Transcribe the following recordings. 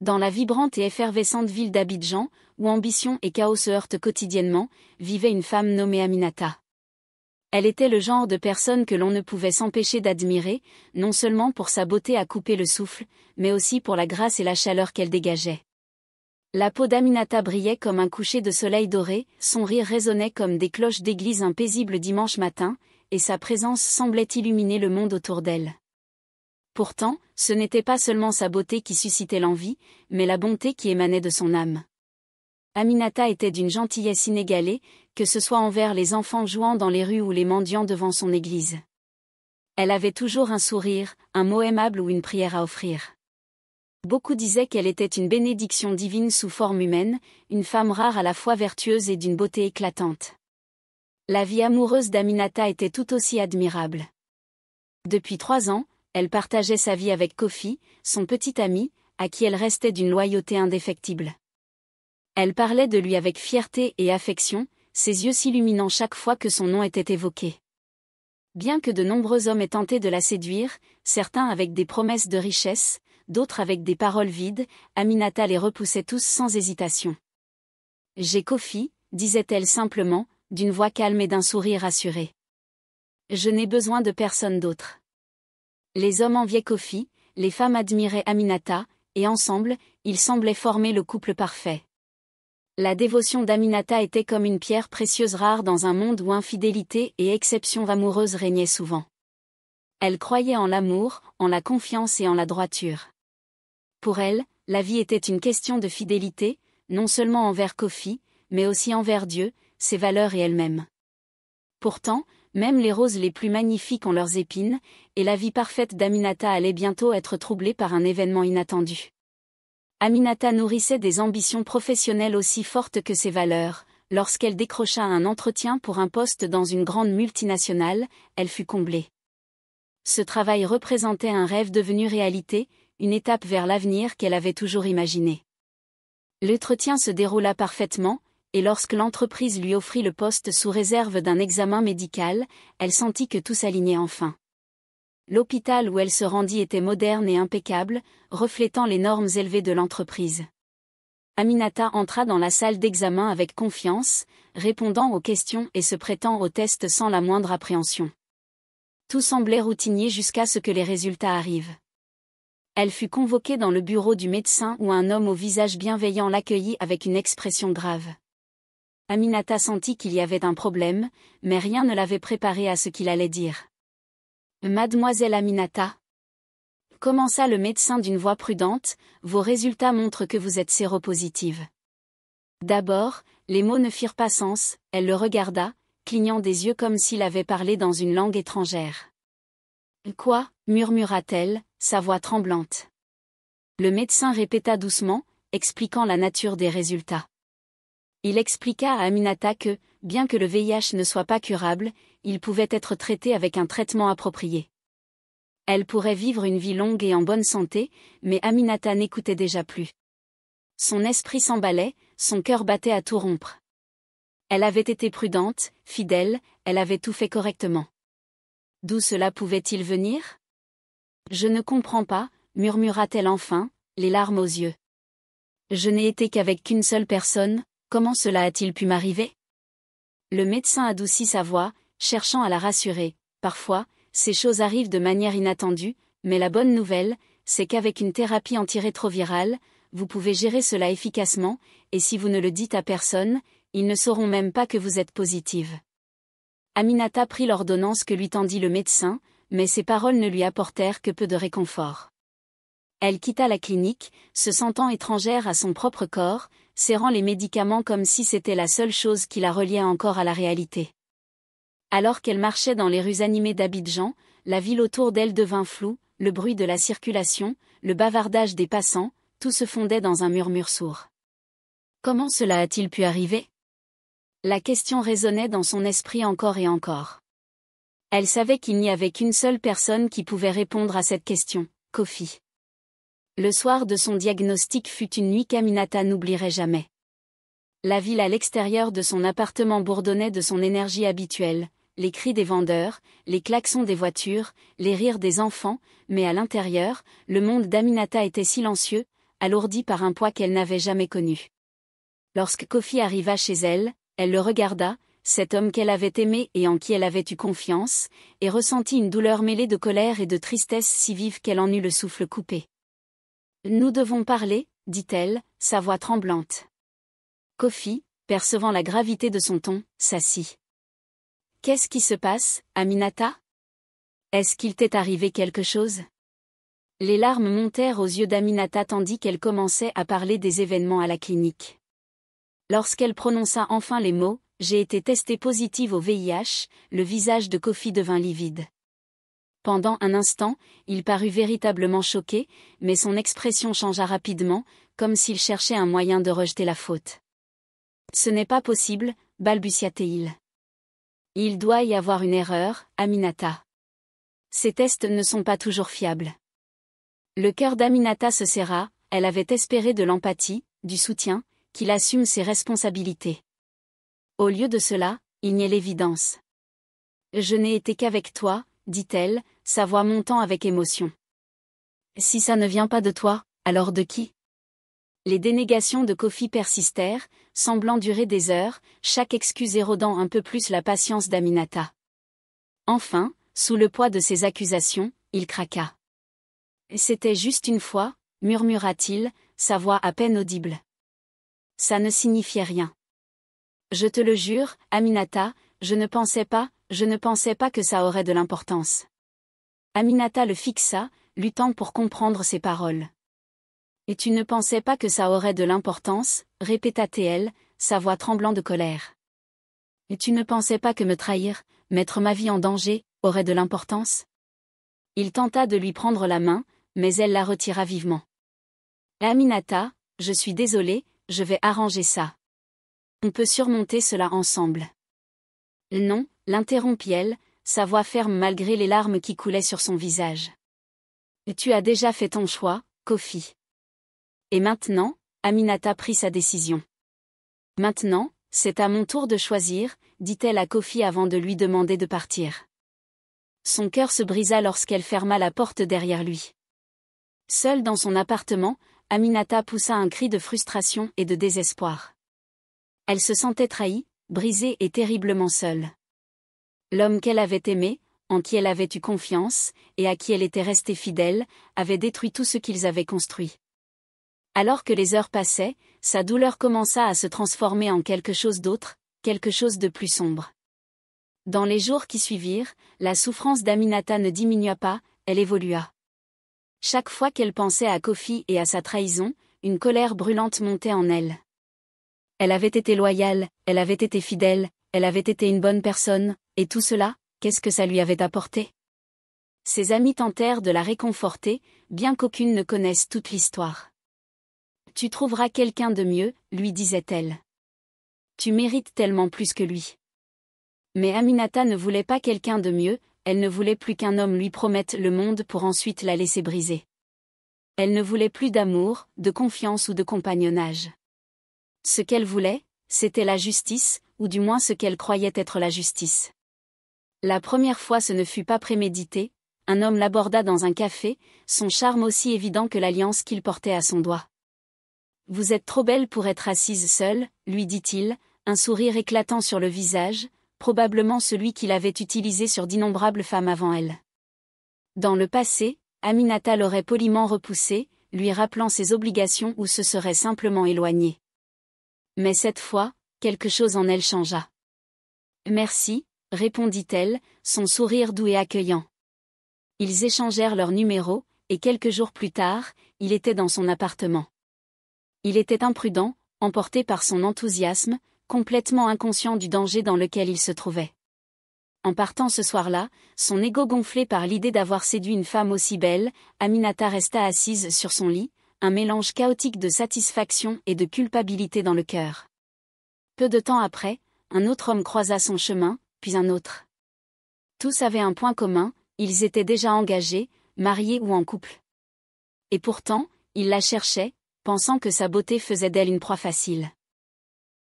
Dans la vibrante et effervescente ville d'Abidjan, où ambition et chaos se heurtent quotidiennement, vivait une femme nommée Aminata. Elle était le genre de personne que l'on ne pouvait s'empêcher d'admirer, non seulement pour sa beauté à couper le souffle, mais aussi pour la grâce et la chaleur qu'elle dégageait. La peau d'Aminata brillait comme un coucher de soleil doré, son rire résonnait comme des cloches d'église un paisible dimanche matin, et sa présence semblait illuminer le monde autour d'elle. Pourtant, ce n'était pas seulement sa beauté qui suscitait l'envie, mais la bonté qui émanait de son âme. Aminata était d'une gentillesse inégalée, que ce soit envers les enfants jouant dans les rues ou les mendiants devant son église. Elle avait toujours un sourire, un mot aimable ou une prière à offrir. Beaucoup disaient qu'elle était une bénédiction divine sous forme humaine, une femme rare à la fois vertueuse et d'une beauté éclatante. La vie amoureuse d'Aminata était tout aussi admirable. Depuis 3 ans, elle partageait sa vie avec Kofi, son petit ami, à qui elle restait d'une loyauté indéfectible. Elle parlait de lui avec fierté et affection, ses yeux s'illuminant chaque fois que son nom était évoqué. Bien que de nombreux hommes aient tenté de la séduire, certains avec des promesses de richesse, d'autres avec des paroles vides, Aminata les repoussait tous sans hésitation. « J'ai Kofi », disait-elle simplement, d'une voix calme et d'un sourire assuré. « Je n'ai besoin de personne d'autre. » Les hommes enviaient Kofi, les femmes admiraient Aminata, et ensemble, ils semblaient former le couple parfait. La dévotion d'Aminata était comme une pierre précieuse rare dans un monde où infidélité et exception amoureuse régnaient souvent. Elle croyait en l'amour, en la confiance et en la droiture. Pour elle, la vie était une question de fidélité, non seulement envers Kofi, mais aussi envers Dieu, ses valeurs et elle-même. Pourtant, même les roses les plus magnifiques ont leurs épines, et la vie parfaite d'Aminata allait bientôt être troublée par un événement inattendu. Aminata nourrissait des ambitions professionnelles aussi fortes que ses valeurs. Lorsqu'elle décrocha un entretien pour un poste dans une grande multinationale, elle fut comblée. Ce travail représentait un rêve devenu réalité, une étape vers l'avenir qu'elle avait toujours imaginé. L'entretien se déroula parfaitement, et lorsque l'entreprise lui offrit le poste sous réserve d'un examen médical, elle sentit que tout s'alignait enfin. L'hôpital où elle se rendit était moderne et impeccable, reflétant les normes élevées de l'entreprise. Aminata entra dans la salle d'examen avec confiance, répondant aux questions et se prêtant aux tests sans la moindre appréhension. Tout semblait routinier jusqu'à ce que les résultats arrivent. Elle fut convoquée dans le bureau du médecin où un homme au visage bienveillant l'accueillit avec une expression grave. Aminata sentit qu'il y avait un problème, mais rien ne l'avait préparée à ce qu'il allait dire. « Mademoiselle Aminata » commença le médecin d'une voix prudente, « vos résultats montrent que vous êtes séropositive. » D'abord, les mots ne firent pas sens, elle le regarda, clignant des yeux comme s'il avait parlé dans une langue étrangère. « Quoi » murmura-t-elle, sa voix tremblante. Le médecin répéta doucement, expliquant la nature des résultats. Il expliqua à Aminata que, bien que le VIH ne soit pas curable, il pouvait être traité avec un traitement approprié. Elle pourrait vivre une vie longue et en bonne santé, mais Aminata n'écoutait déjà plus. Son esprit s'emballait, son cœur battait à tout rompre. Elle avait été prudente, fidèle, elle avait tout fait correctement. D'où cela pouvait-il venir ? Je ne comprends pas, murmura-t-elle enfin, les larmes aux yeux. Je n'ai été qu'avec qu'une seule personne, comment cela a-t-il pu m'arriver ? Le médecin adoucit sa voix, cherchant à la rassurer. Parfois, ces choses arrivent de manière inattendue, mais la bonne nouvelle, c'est qu'avec une thérapie antirétrovirale, vous pouvez gérer cela efficacement, et si vous ne le dites à personne, ils ne sauront même pas que vous êtes positive. Aminata prit l'ordonnance que lui tendit le médecin, mais ces paroles ne lui apportèrent que peu de réconfort. Elle quitta la clinique, se sentant étrangère à son propre corps, serrant les médicaments comme si c'était la seule chose qui la reliait encore à la réalité. Alors qu'elle marchait dans les rues animées d'Abidjan, la ville autour d'elle devint floue, le bruit de la circulation, le bavardage des passants, tout se fondait dans un murmure sourd. Comment cela a-t-il pu arriver ? La question résonnait dans son esprit encore et encore. Elle savait qu'il n'y avait qu'une seule personne qui pouvait répondre à cette question, Kofi. Le soir de son diagnostic fut une nuit qu'Aminata n'oublierait jamais. La ville à l'extérieur de son appartement bourdonnait de son énergie habituelle, les cris des vendeurs, les klaxons des voitures, les rires des enfants, mais à l'intérieur, le monde d'Aminata était silencieux, alourdie par un poids qu'elle n'avait jamais connu. Lorsque Kofi arriva chez elle, elle le regarda, cet homme qu'elle avait aimé et en qui elle avait eu confiance, et ressentit une douleur mêlée de colère et de tristesse si vive qu'elle en eut le souffle coupé. « Nous devons parler, dit-elle, sa voix tremblante. Kofi, percevant la gravité de son ton, s'assit. « Qu'est-ce qui se passe, Aminata ? Est-ce qu'il t'est arrivé quelque chose ?» Les larmes montèrent aux yeux d'Aminata tandis qu'elle commençait à parler des événements à la clinique. Lorsqu'elle prononça enfin les mots « J'ai été testée positive au VIH », le visage de Kofi devint livide. Pendant un instant, il parut véritablement choqué, mais son expression changea rapidement, comme s'il cherchait un moyen de rejeter la faute. « Ce n'est pas possible, balbutia-t-il. Il doit y avoir une erreur, Aminata. Ces tests ne sont pas toujours fiables. » Le cœur d'Aminata se serra, elle avait espéré de l'empathie, du soutien, qu'il assume ses responsabilités. Au lieu de cela, il niait l'évidence. « Je n'ai été qu'avec toi, » dit-elle, sa voix montant avec émotion. « Si ça ne vient pas de toi, alors de qui ?» Les dénégations de Kofi persistèrent, semblant durer des heures, chaque excuse érodant un peu plus la patience d'Aminata. Enfin, sous le poids de ses accusations, il craqua. « C'était juste une fois, » murmura-t-il, sa voix à peine audible. « Ça ne signifiait rien. Je te le jure, Aminata, je ne pensais pas que ça aurait de l'importance. » Aminata le fixa, luttant pour comprendre ses paroles. « Et tu ne pensais pas que ça aurait de l'importance » répéta-t-elle, sa voix tremblant de colère. « Et tu ne pensais pas que me trahir, mettre ma vie en danger, aurait de l'importance ?» Il tenta de lui prendre la main, mais elle la retira vivement. « Aminata, je suis désolée, je vais arranger ça. On peut surmonter cela ensemble. » « Non » l'interrompit-elle, sa voix ferme malgré les larmes qui coulaient sur son visage. « Tu as déjà fait ton choix, Kofi. » Et maintenant, Aminata prit sa décision. « Maintenant, c'est à mon tour de choisir » dit-elle à Kofi avant de lui demander de partir. Son cœur se brisa lorsqu'elle ferma la porte derrière lui. Seule dans son appartement, Aminata poussa un cri de frustration et de désespoir. Elle se sentait trahie, brisée et terriblement seule. L'homme qu'elle avait aimé, en qui elle avait eu confiance, et à qui elle était restée fidèle, avait détruit tout ce qu'ils avaient construit. Alors que les heures passaient, sa douleur commença à se transformer en quelque chose d'autre, quelque chose de plus sombre. Dans les jours qui suivirent, la souffrance d'Aminata ne diminua pas, elle évolua. Chaque fois qu'elle pensait à Kofi et à sa trahison, une colère brûlante montait en elle. Elle avait été loyale, elle avait été fidèle, elle avait été une bonne personne, et tout cela, qu'est-ce que ça lui avait apporté ? Ses amis tentèrent de la réconforter, bien qu'aucune ne connaisse toute l'histoire. « Tu trouveras quelqu'un de mieux, » lui disait-elle. « Tu mérites tellement plus que lui. » Mais Aminata ne voulait pas quelqu'un de mieux, elle ne voulait plus qu'un homme lui promette le monde pour ensuite la laisser briser. Elle ne voulait plus d'amour, de confiance ou de compagnonnage. Ce qu'elle voulait, c'était la justice, ou du moins ce qu'elle croyait être la justice. La première fois ce ne fut pas prémédité, un homme l'aborda dans un café, son charme aussi évident que l'alliance qu'il portait à son doigt. « Vous êtes trop belle pour être assise seule, » lui dit-il, un sourire éclatant sur le visage, probablement celui qu'il avait utilisé sur d'innombrables femmes avant elle. Dans le passé, Aminata l'aurait poliment repoussé, lui rappelant ses obligations ou se serait simplement éloignée. Mais cette fois, quelque chose en elle changea. « Merci », répondit-elle, son sourire doux et accueillant. Ils échangèrent leurs numéros, et quelques jours plus tard, il était dans son appartement. Il était imprudent, emporté par son enthousiasme, complètement inconscient du danger dans lequel il se trouvait. En partant ce soir-là, son ego gonflé par l'idée d'avoir séduit une femme aussi belle, Aminata resta assise sur son lit, un mélange chaotique de satisfaction et de culpabilité dans le cœur. Peu de temps après, un autre homme croisa son chemin, puis un autre. Tous avaient un point commun, ils étaient déjà engagés, mariés ou en couple. Et pourtant, il la cherchait, pensant que sa beauté faisait d'elle une proie facile.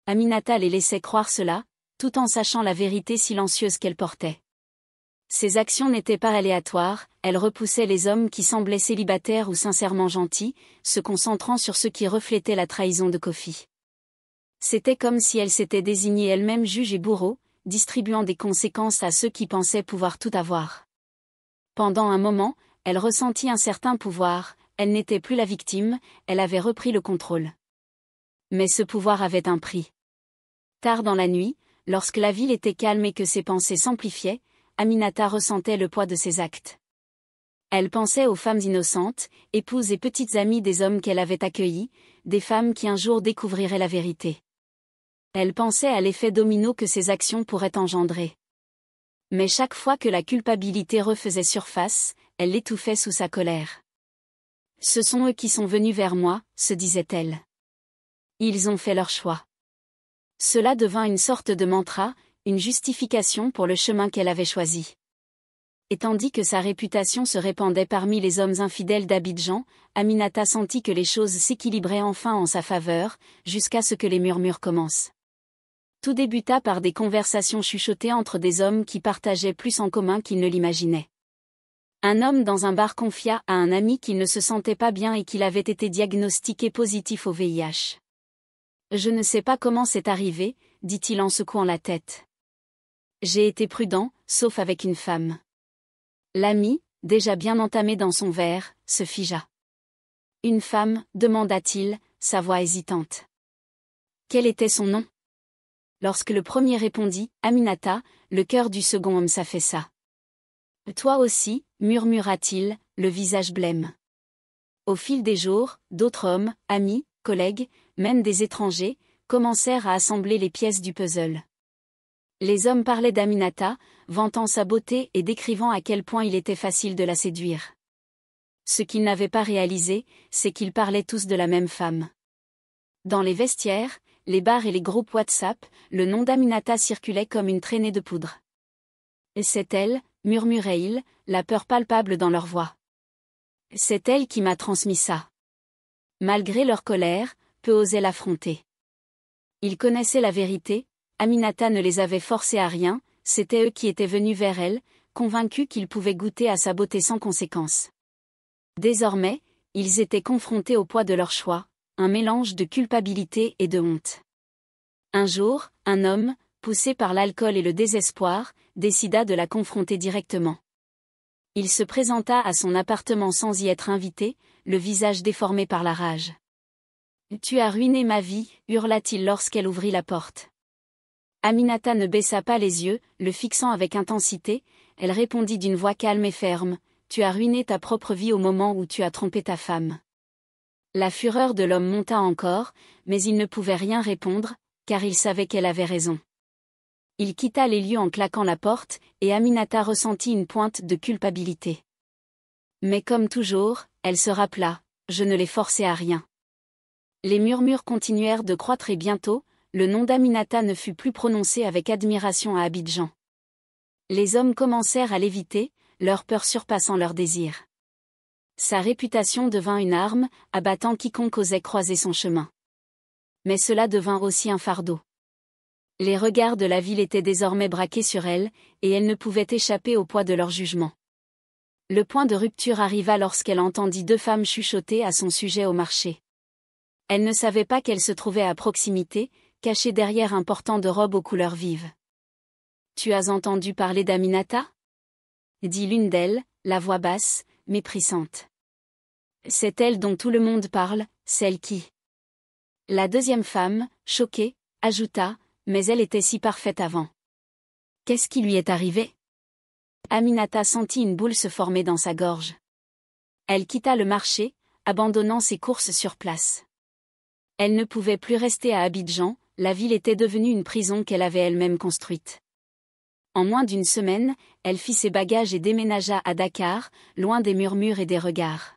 Aminata les laissait croire cela, tout en sachant la vérité silencieuse qu'elle portait. Ses actions n'étaient pas aléatoires, elle repoussait les hommes qui semblaient célibataires ou sincèrement gentils, se concentrant sur ceux qui reflétaient la trahison de Kofi. C'était comme si elle s'était désignée elle-même juge et bourreau, distribuant des conséquences à ceux qui pensaient pouvoir tout avoir. Pendant un moment, elle ressentit un certain pouvoir, elle n'était plus la victime, elle avait repris le contrôle. Mais ce pouvoir avait un prix. Tard dans la nuit, lorsque la ville était calme et que ses pensées s'amplifiaient, Aminata ressentait le poids de ses actes. Elle pensait aux femmes innocentes, épouses et petites amies des hommes qu'elle avait accueillis, des femmes qui un jour découvriraient la vérité. Elle pensait à l'effet domino que ces actions pourraient engendrer. Mais chaque fois que la culpabilité refaisait surface, elle l'étouffait sous sa colère. Ce sont eux qui sont venus vers moi, se disait-elle. Ils ont fait leur choix. Cela devint une sorte de mantra, une justification pour le chemin qu'elle avait choisi. Et tandis que sa réputation se répandait parmi les hommes infidèles d'Abidjan, Aminata sentit que les choses s'équilibraient enfin en sa faveur, jusqu'à ce que les murmures commencent. Tout débuta par des conversations chuchotées entre des hommes qui partageaient plus en commun qu'ils ne l'imaginaient. Un homme dans un bar confia à un ami qu'il ne se sentait pas bien et qu'il avait été diagnostiqué positif au VIH. « Je ne sais pas comment c'est arrivé », dit-il en secouant la tête. « J'ai été prudent, sauf avec une femme. » L'ami, déjà bien entamé dans son verre, se figea. « Une femme » demanda-t-il, sa voix hésitante. « Quel était son nom ?» Lorsque le premier répondit, Aminata, le cœur du second homme s'affaissa. « Toi aussi » murmura-t-il, le visage blême. Au fil des jours, d'autres hommes, amis, collègues, même des étrangers, commencèrent à assembler les pièces du puzzle. Les hommes parlaient d'Aminata, vantant sa beauté et décrivant à quel point il était facile de la séduire. Ce qu'ils n'avaient pas réalisé, c'est qu'ils parlaient tous de la même femme. Dans les vestiaires, les bars et les groupes WhatsApp, le nom d'Aminata circulait comme une traînée de poudre. « Et c'est elle » murmuraient-ils, la peur palpable dans leur voix. « C'est elle qui m'a transmis ça. » Malgré leur colère, peu osaient l'affronter. Ils connaissaient la vérité, Aminata ne les avait forcés à rien, c'étaient eux qui étaient venus vers elle, convaincus qu'ils pouvaient goûter à sa beauté sans conséquence. Désormais, ils étaient confrontés au poids de leur choix, un mélange de culpabilité et de honte. Un jour, un homme, poussé par l'alcool et le désespoir, décida de la confronter directement. Il se présenta à son appartement sans y être invité, le visage déformé par la rage. « Tu as ruiné ma vie » hurla-t-il lorsqu'elle ouvrit la porte. Aminata ne baissa pas les yeux, le fixant avec intensité, elle répondit d'une voix calme et ferme, « Tu as ruiné ta propre vie au moment où tu as trompé ta femme. » La fureur de l'homme monta encore, mais il ne pouvait rien répondre, car il savait qu'elle avait raison. Il quitta les lieux en claquant la porte, et Aminata ressentit une pointe de culpabilité. Mais comme toujours, elle se rappela, « Je ne l'ai forcé à rien. » Les murmures continuèrent de croître et bientôt, le nom d'Aminata ne fut plus prononcé avec admiration à Abidjan. Les hommes commencèrent à l'éviter, leur peur surpassant leur désir. Sa réputation devint une arme, abattant quiconque osait croiser son chemin. Mais cela devint aussi un fardeau. Les regards de la ville étaient désormais braqués sur elle, et elle ne pouvait échapper au poids de leur jugement. Le point de rupture arriva lorsqu'elle entendit deux femmes chuchoter à son sujet au marché. Elle ne savait pas qu'elle se trouvait à proximité, cachée derrière un portant de robe aux couleurs vives. « Tu as entendu parler d'Aminata » dit l'une d'elles, la voix basse, méprisante. « C'est elle dont tout le monde parle, celle qui... » La deuxième femme, choquée, ajouta, « Mais elle était si parfaite avant. » Qu'est-ce qui lui est arrivé ? Aminata sentit une boule se former dans sa gorge. Elle quitta le marché, abandonnant ses courses sur place. Elle ne pouvait plus rester à Abidjan, la ville était devenue une prison qu'elle avait elle-même construite. En moins d'une semaine, elle fit ses bagages et déménagea à Dakar, loin des murmures et des regards.